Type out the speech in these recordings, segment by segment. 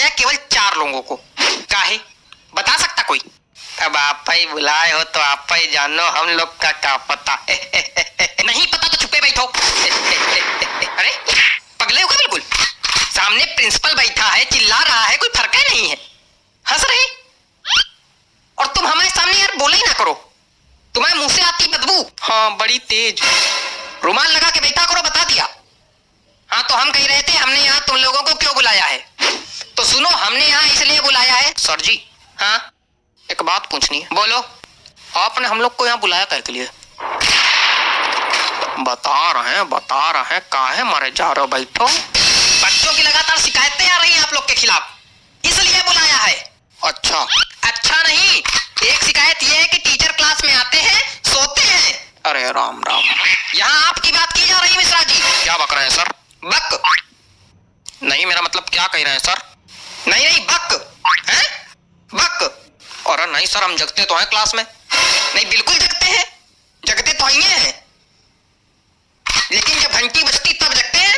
बुलाया केवल 4 लोगों को। काहे बता सकता कोई? अब आप ही बुलाए हो तो आप ही जानो, हम लोग का क्या पता। नहीं पता तो चुपे बैठो। अरे पगले हो क्या बिल्कुल? सामने प्रिंसिपल बैठा है, चिल्ला रहा है, कोई फर्क ही नहीं है, हंस रहे। और तुम हमारे सामने यार बोले ही ना करो, तुम्हारे मुंह से आती बदबू। हाँ बड़ी तेज। रुमाल लगा के बैठा करो, बता दिया। हाँ तो हम कह रहे थे हमने यहाँ तुम लोगों को क्यों बुलाया है। तो सुनो, हमने यहाँ इसलिए बुलाया है। सर जी हाँ एक बात पूछनी है। बोलो। आपने हम लोग को यहाँ बुलाया क्या के लिए? बता रहे हैं काहे मारे जा रहे हो? बैठो। बच्चों की लगातार शिकायतें आ रही हैं आप लोग के खिलाफ, इसलिए बुलाया है। अच्छा नहीं, एक शिकायत ये है कि टीचर क्लास में आते हैं सोते हैं। अरे राम राम, यहाँ आपकी बात की जा रही है मिश्रा जी। क्या बक रहे हैं सर? बक नहीं, मेरा मतलब क्या कह रहे हैं सर? नहीं बक हैं? बक। और नहीं सर, हम जगते तो हैं क्लास में। नहीं बिल्कुल जगते हैं, जगते तो ही हैं, लेकिन जब घंटी बजती तब जगते हैं।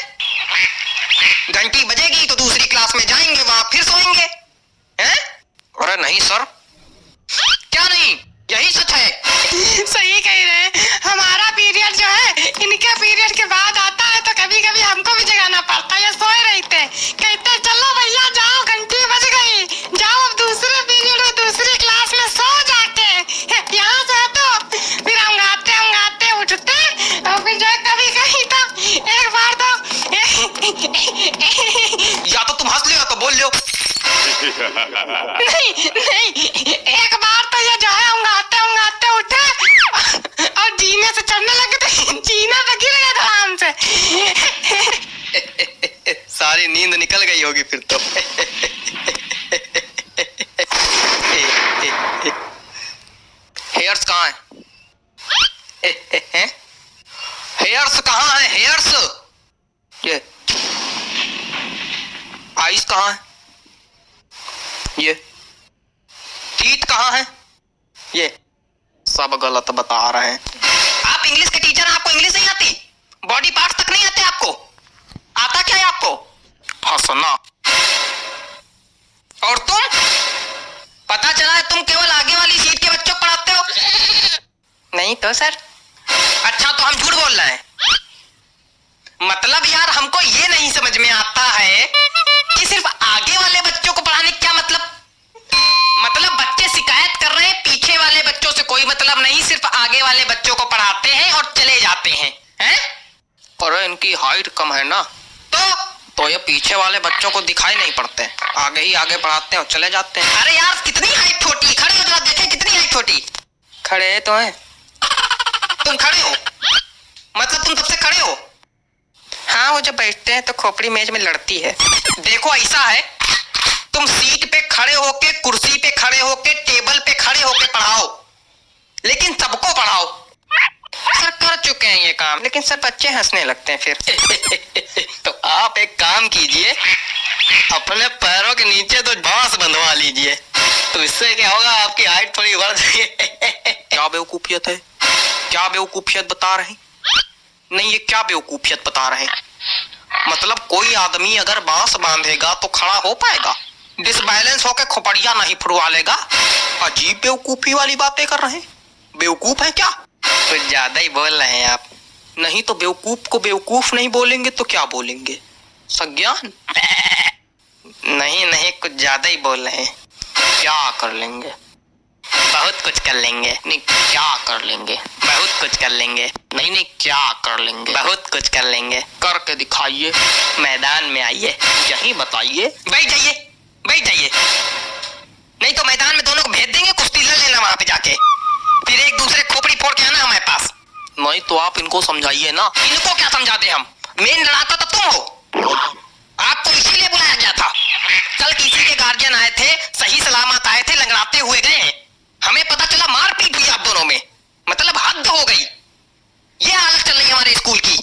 घंटी बजेगी तो दूसरी क्लास में जाएंगे, वहां फिर सोएंगे हैं? अरे नहीं सर। क्या नहीं, यही सच है। सही कह रहे हैं, हमारा पीरियड जो है इनके पीरियड के बाद आता है तो कभी कभी हमको भी जगाना पड़ता है। ये सोए रहते, कहते चलो भैया जाओ, घंटी बज गई, जाओ अब दूसरे पीरियड में दूसरी क्लास में सो जाके। यहाँ से तो फिर हम गाते उठते और फिर जो कभी कहीं तो एक बार तो या तो तुम हंस लो या तो बोल लो। नहीं एक बार तो ये जो है उंगाते उठे और जीने से चढ़ने लगे तो जीने पे गिर गए आराम से। सारी नींद निकल गई होगी फिर तो। हेयर्स कहाँ है? हेयर्स कहाँ है? हेयर्स ये। आइस कहाँ है? ये। टीथ कहाँ है? ये। सब गलत बता रहे हैं। आप इंग्लिश के टीचर हैं, आपको इंग्लिश नहीं आती? बॉडी पार्ट्स तक नहीं आते आपको? आता क्या है आपको? हंसना। और तुम? पता चला है तुम केवल आगे वाली सीट के बच्चों को पढ़ाते हो। नहीं तो सर। अच्छा तो हम झूठ बोल रहे हैं? मतलब यार हमको ये नहीं समझ में आता है कि सिर्फ आगे वाले बच्चों को पढ़ाने क्या मतलब बच्चे शिकायत कर रहे हैं, पीछे वाले बच्चों से कोई मतलब नहीं, सिर्फ आगे वाले बच्चों को पढ़ाते हैं और चले जाते हैं, हैं? और इनकी हाइट कम है ना, तो ये पीछे वाले बच्चों को दिखाई नहीं पड़ते, आगे ही आगे पढ़ाते हैं और चले जाते हैं। अरे यार कितनी हाइट छोटी, खड़े हो जरा देखें कितनी हाइट छोटी। खड़े तो हैं। तुम खड़े हो? मतलब तुम सबसे खड़े हो? हाँ वो जब बैठते हैं तो खोपड़ी मेज में लड़ती है। देखो ऐसा है, तुम सीट पे खड़े होके, कुर्सी पे खड़े होके, टेबल पे खड़े होके पढ़ाओ, लेकिन सबको पढ़ाओ। सर कर चुके हैं ये काम, लेकिन सर बच्चे हंसने लगते हैं फिर। तो आप एक काम कीजिए, अपने पैरों के नीचे तो बांस बंधवा लीजिए, तो इससे क्या होगा, आपकी हाइट थोड़ी बढ़ जाएगी। क्या बेवकूफियत है? क्या बेवकूफियत बता रहे हैं? नहीं ये क्या बेवकूफियत बता रहे हैं? मतलब कोई आदमी अगर बांस बांधेगा तो खड़ा हो पाएगा, डिसबैलेंस होकर खोपड़िया नहीं फुड़वा लेगा। अजीब बेवकूफी वाली बातें कर रहे हैं। बेवकूफ है क्या? कुछ ज्यादा ही बोल रहे हैं आप। नहीं तो बेवकूफ को बेवकूफ नहीं बोलेंगे तो क्या बोलेंगे? सज्ञान? नहीं कुछ ज्यादा ही बोल रहे हैं। क्या कर लेंगे? बहुत कुछ कर लेंगे। नहीं क्या कर लेंगे? बहुत कुछ कर लेंगे। नहीं क्या कर लेंगे? बहुत कुछ कर लेंगे। करके दिखाइए, मैदान में आइए, यही बताइए। बैठ जाइए, नहीं तो मैदान में दोनों को भेज देंगे, कुश्ती लड़ लेना वहां पे जाके, फिर एक दूसरे खोपड़ी फोड़ के आना हमारे पास। नहीं तो आप इनको समझाइए ना। इनको क्या समझा दे हम? मेन लड़ाका तो तुम हो। आपको इसीलिए बुलाया गया था। कल किसी के गार्जियन आए थे, सही सलामत आए थे, लंगड़ाते हुए गए हैं। हमें पता चला मारपीट हुई आप दोनों में, मतलब हद हो गई। ये हालत चल रही है हमारे स्कूल की।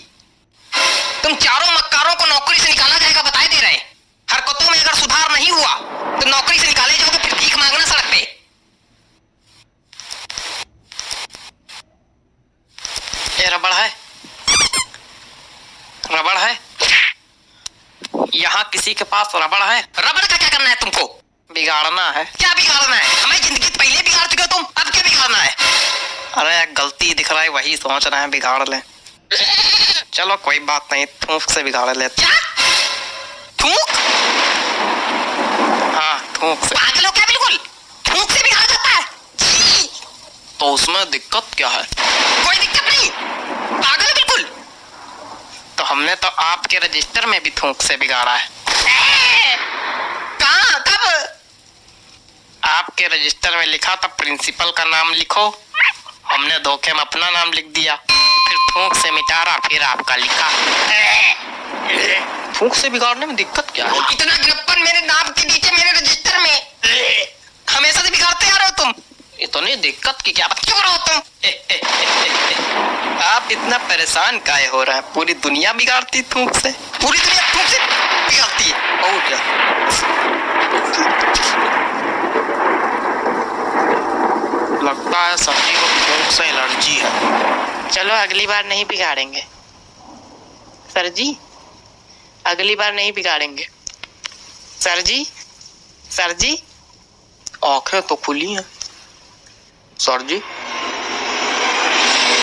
तुम चारों मक्कारों को नौकरी से निकाला जाएगा बताए दे रहे हैं। हरकतों में अगर सुधार नहीं हुआ तो नौकरी से निकाले जाओगे, फिर भीख मांगना सड़क पे। ये रबड़ है, यहाँ किसी के पास रबड़ है? रबड़ का क्या करना है तुमको? बिगाड़ना है। क्या बिगाड़ना है? हमारी जिंदगी पहले बिगाड़ चुके हो तुम, अब क्या बिगाड़ना है? अरे गलती दिख रहा है वही सोच रहे हैं बिगाड़ ले। चलो कोई बात नहीं, थूक से बिगाड़ ले। क्या थूक? हाँ थूक से। पागल हो क्या बिल्कुल? थूक से बिगाड़ जाता है? तो उसमें दिक्कत क्या है? कोई दिक्कत नहीं, पागल है बिल्कुल। तो हमने तो आपके रजिस्टर में भी थूक से बिगाड़ा है। कहाँ कब? आपके रजिस्टर में लिखा था प्रिंसिपल का नाम लिखो, हमने धोखे में अपना नाम लिख दिया, फिर थूक से मिटारा, फिर आपका लिखा। थूक से बिगाड़ने में दिक्कत क्या है? इतना गिरप्पन मेरे नाम के नीचे मेरे रजिस्टर में, हमेशा से बिगाड़ते आ रहे हो तुम। इतनी दिक्कत की क्या? चुप रहो तुम। आप इतना परेशान काहे हो रहे हैं? पूरी दुनिया बिगाड़ती थूक से, पूरी दुनिया थूक से बिगाड़ती है। और क्या? लगता है सभी को थूक से एलर्जी है। चलो अगली बार नहीं बिगाड़ेंगे सर जी, अगली बार नहीं बिगाड़ेंगे सर जी। सर जी आंखें तो खुली हैं सर जी।